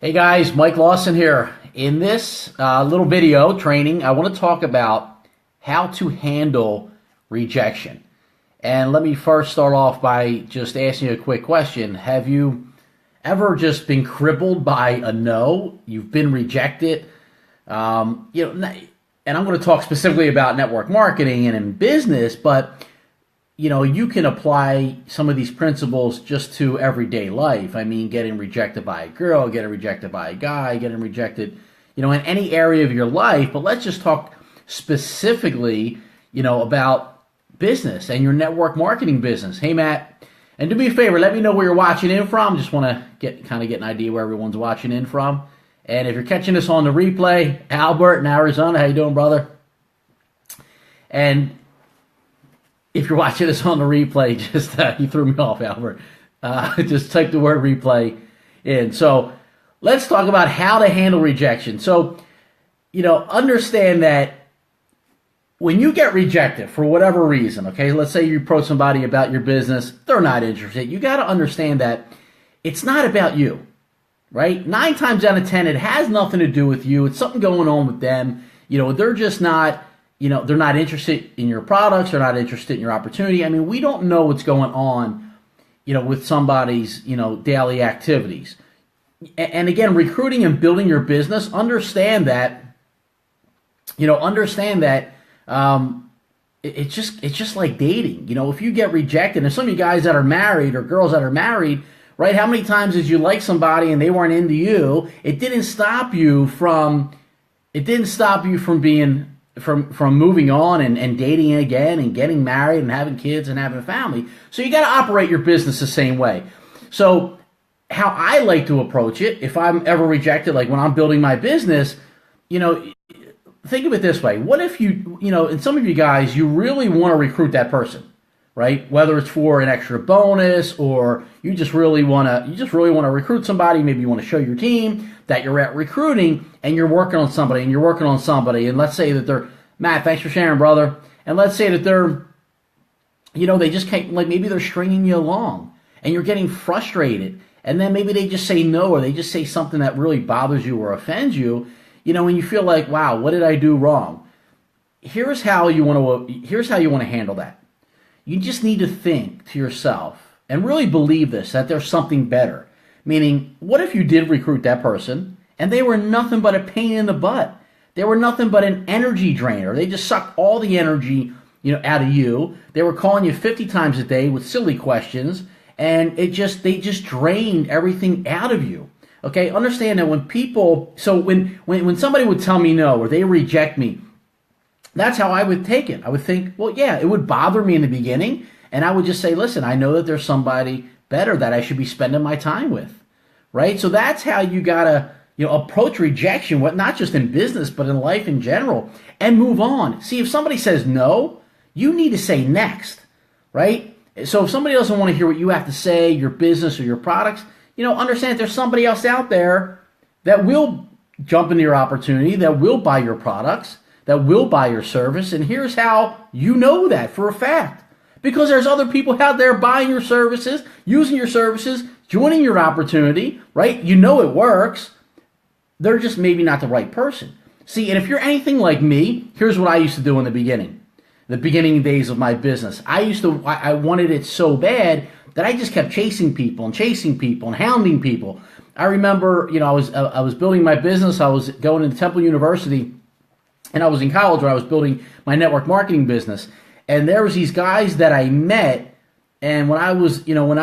Hey guys, Mike Lawson here. In this little video training, I want to talk about how to handle rejection. And let me first start off by just asking you a quick question. Have you ever just been crippled by a no? You've been rejected? And I'm going to talk specifically about network marketing and in business, but you can apply some of these principles just to everyday life. I mean, getting rejected by a girl, getting rejected by a guy, getting rejected, in any area of your life. But let's just talk specifically, about business and your network marketing business. Hey, Matt, and do me a favor, let me know where you're watching in from. Just want to get an idea where everyone's watching in from. And if you're catching this on the replay, Albert in Arizona, how you doing, brother? And if you're watching this on the replay, just you threw me off, Albert. Just type the word replay in. So let's talk about how to handle rejection. So, understand that when you get rejected for whatever reason, okay, let's say you approach somebody about your business, they're not interested. You got to understand that it's not about you, right? 9 times out of 10, it has nothing to do with you. It's something going on with them. They're just not. They're not interested in your products. They're not interested in your opportunity. I mean, we don't know what's going on, with somebody's, daily activities. And again, recruiting and building your business, understand that, it's just like dating. If you get rejected, and some of you guys that are married or girls that are married, right? How many times did you like somebody and they weren't into you? It didn't stop you from being from moving on and dating again and getting married and having kids and having a family. So you got to operate your business the same way. So how I like to approach it, if I'm ever rejected, like when I'm building my business, think of it this way. What if and some of you guys, you really want to recruit that person, right? Whether it's for an extra bonus or you just really want to recruit somebody. Maybe you want to show your team that you're at recruiting and you're working on somebody and let's say that they're, Matt, thanks for sharing, brother. And let's say that they're, they just can't, like maybe they're stringing you along and you're getting frustrated. And then maybe they just say no, or they just say something that really bothers you or offends you, and you feel like, wow, what did I do wrong? Here's how you want to handle that. You just need to think to yourself and really believe this, that there's something better. Meaning, what if you did recruit that person and they were nothing but a pain in the butt? They were nothing but an energy drainer. They just sucked all the energy, out of you. They were calling you 50 times a day with silly questions, and they just drained everything out of you. Okay, understand that when somebody would tell me no or they reject me, that's how I would take it. I would think, well, yeah, it would bother me in the beginning, and I would just say, listen, I know that there's somebody better that I should be spending my time with, right? So that's how you gotta, approach rejection, not just in business, but in life in general, and move on. See, if somebody says no, you need to say next, right? So if somebody doesn't want to hear what you have to say, your business or your products, understand that there's somebody else out there that will jump into your opportunity, that will buy your products, that will buy your service, and here's how you know that for a fact. Because there's other people out there buying your services, using your services, joining your opportunity, right? It works. They're just maybe not the right person. See, and if you're anything like me, here's what I used to do in the beginning days of my business. I wanted it so bad that I just kept chasing people and hounding people. I remember, I was building my business. I was going to Temple University, and I was in college where I was building my network marketing business. And there was these guys that I met, and when I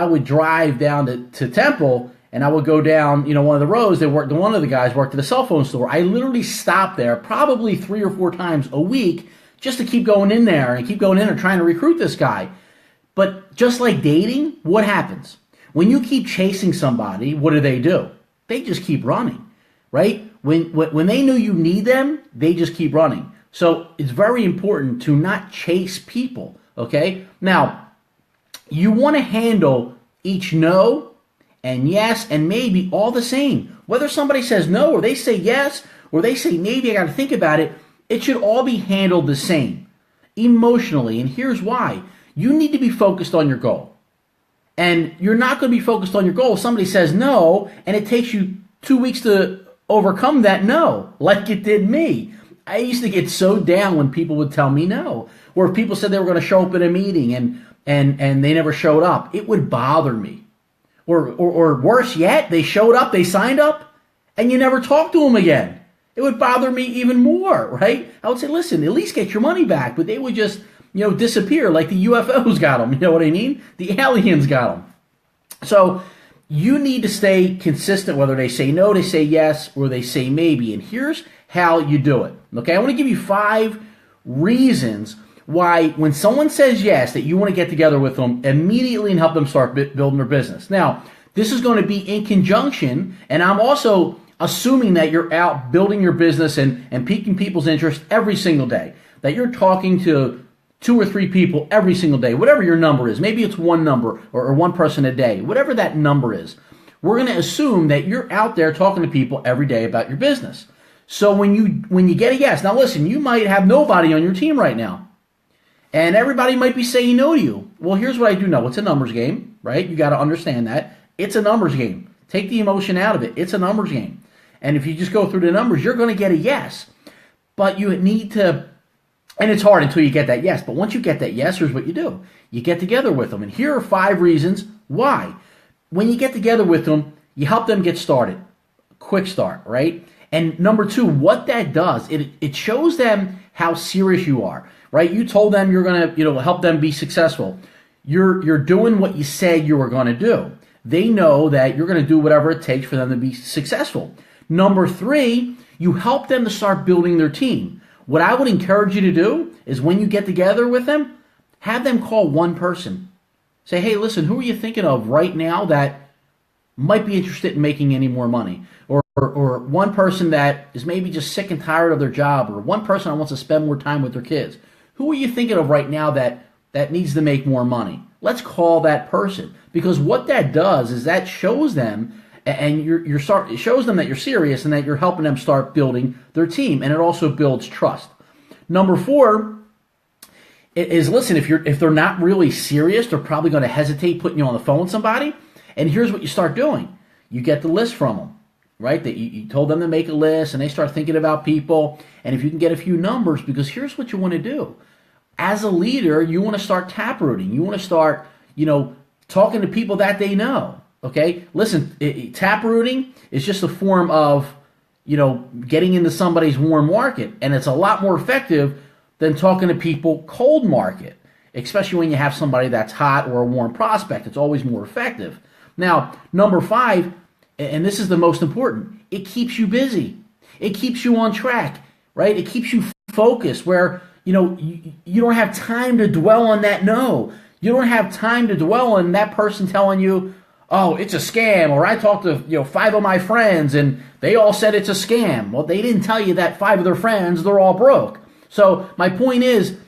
would drive down to Temple, and I would go down, one of the roads, one of the guys worked at a cell phone store. I literally stopped there probably 3 or 4 times a week just to keep going in there trying to recruit this guy. But just like dating, what happens? When you keep chasing somebody, what do? They just keep running, right? When they know you need them, they just keep running. So it's very important to not chase people, okay? Now, you want to handle each no and yes and maybe all the same. Whether somebody says no or they say yes or they say maybe, I got to think about it, it should all be handled the same emotionally. And here's why. You need to be focused on your goal. And you're not going to be focused on your goal if somebody says no and it takes you 2 weeks to overcome that no, like it did me. I used to get so down when people would tell me no, or if people said they were going to show up at a meeting and they never showed up. It would bother me. Or worse yet, they showed up, they signed up, and you never talked to them again. It would bother me even more, right? I would say, listen, at least get your money back. But they would just, disappear like the UFOs got them. You know what I mean? The aliens got them. So you need to stay consistent, whether they say no, they say yes, or they say maybe. And here's how you do it. Okay, I want to give you 5 reasons why when someone says yes, that you want to get together with them immediately and help them start building their business. Now, this is going to be in conjunction, and I'm also assuming that you're out building your business and piquing people's interest every single day, that you're talking to 2 or 3 people every single day, whatever your number is. Maybe it's one number or one person a day, whatever that number is. We're going to assume that you're out there talking to people every day about your business. So when you get a yes, now listen, you might have nobody on your team right now. And everybody might be saying no to you. Well, here's what I do know. It's a numbers game, right? You got to understand that. It's a numbers game. Take the emotion out of it. It's a numbers game. And if you just go through the numbers, you're going to get a yes. But you need to, and it's hard until you get that yes. But once you get that yes, here's what you do. You get together with them. And here are 5 reasons why. When you get together with them, you help them get started. Quick start, right? And number 2, what that does, it shows them how serious you are. Right? You told them you're going to, help them be successful. You're doing what you said you were going to do. They know that you're going to do whatever it takes for them to be successful. Number 3, you help them to start building their team. What I would encourage you to do is when you get together with them, have them call one person. Say, hey, listen, who are you thinking of right now that might be interested in making any more money? Or one person that is maybe just sick and tired of their job, or one person that wants to spend more time with their kids. Who are you thinking of right now that needs to make more money? Let's call that person, because what that does is that shows them, and it shows them that you're serious and that you're helping them start building their team, and it also builds trust. Number 4 is listen. If they're not really serious, they're probably going to hesitate putting you on the phone with somebody. And here's what you start doing: you get the list from them. Right? That you told them to make a list, and they start thinking about people. And if you can get a few numbers, because here's what you want to do. As a leader, you want to start taprooting. You want to start, talking to people that they know. Okay? Listen, taprooting is just a form of, getting into somebody's warm market. And it's a lot more effective than talking to people cold market, especially when you have somebody that's hot or a warm prospect. It's always more effective. Now, number 5, and this is the most important, it keeps you busy. It keeps you on track, right? It keeps you focused where, you don't have time to dwell on that no. You don't have time to dwell on that person telling you, oh, it's a scam, or I talked to, 5 of my friends and they all said it's a scam. Well, they didn't tell you that 5 of their friends, they're all broke. So my point is,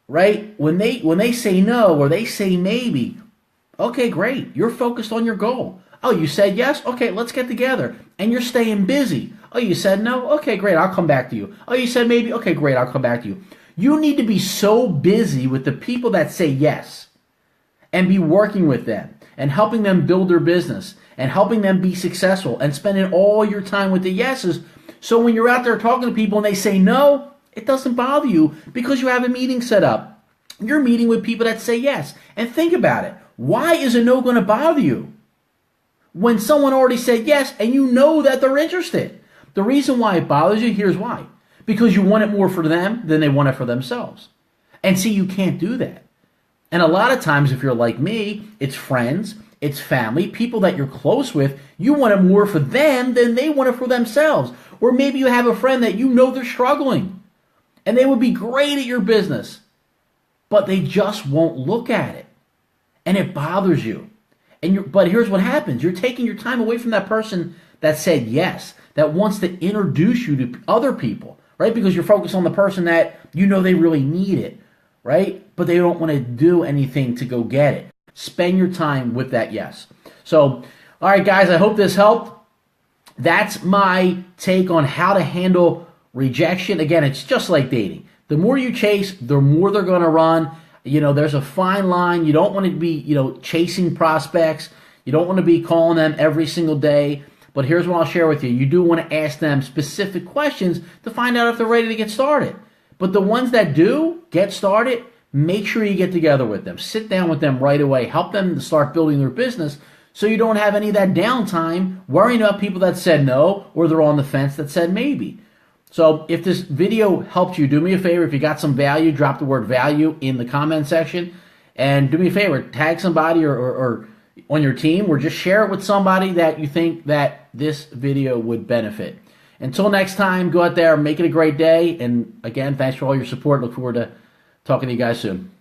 right, when they say no or they say maybe, okay, great. You're focused on your goal. Oh, you said yes? Okay, let's get together. And you're staying busy. Oh, you said no? Okay, great. I'll come back to you. Oh, you said maybe? Okay, great. I'll come back to you. You need to be so busy with the people that say yes and be working with them and helping them build their business and helping them be successful and spending all your time with the yeses. So when you're out there talking to people and they say no, it doesn't bother you because you have a meeting set up. You're meeting with people that say yes. And think about it. Why is a no going to bother you when someone already said yes and you know that they're interested? The reason why it bothers you, here's why. Because you want it more for them than they want it for themselves. And see, you can't do that. And a lot of times, if you're like me, it's friends, it's family, people that you're close with, you want it more for them than they want it for themselves. Or maybe you have a friend that you know they're struggling and they would be great at your business, but they just won't look at it. And it bothers you. But here's what happens. You're taking your time away from that person that said yes, that wants to introduce you to other people, right? Because you're focused on the person that you know they really need it, right? But they don't want to do anything to go get it. Spend your time with that yes. So, all right, guys, I hope this helped. That's my take on how to handle rejection. Again, it's just like dating. The more you chase, the more they're going to run. There's a fine line. You don't want to be, chasing prospects. You don't want to be calling them every single day. But here's what I'll share with you. You do want to ask them specific questions to find out if they're ready to get started. But the ones that do get started, make sure you get together with them. Sit down with them right away. Help them to start building their business so you don't have any of that downtime worrying about people that said no or they're on the fence that said maybe. So if this video helped you, do me a favor. If you got some value, drop the word value in the comment section. And do me a favor, tag somebody or on your team, or just share it with somebody that you think that this video would benefit. Until next time, go out there, make it a great day. And again, thanks for all your support. Look forward to talking to you guys soon.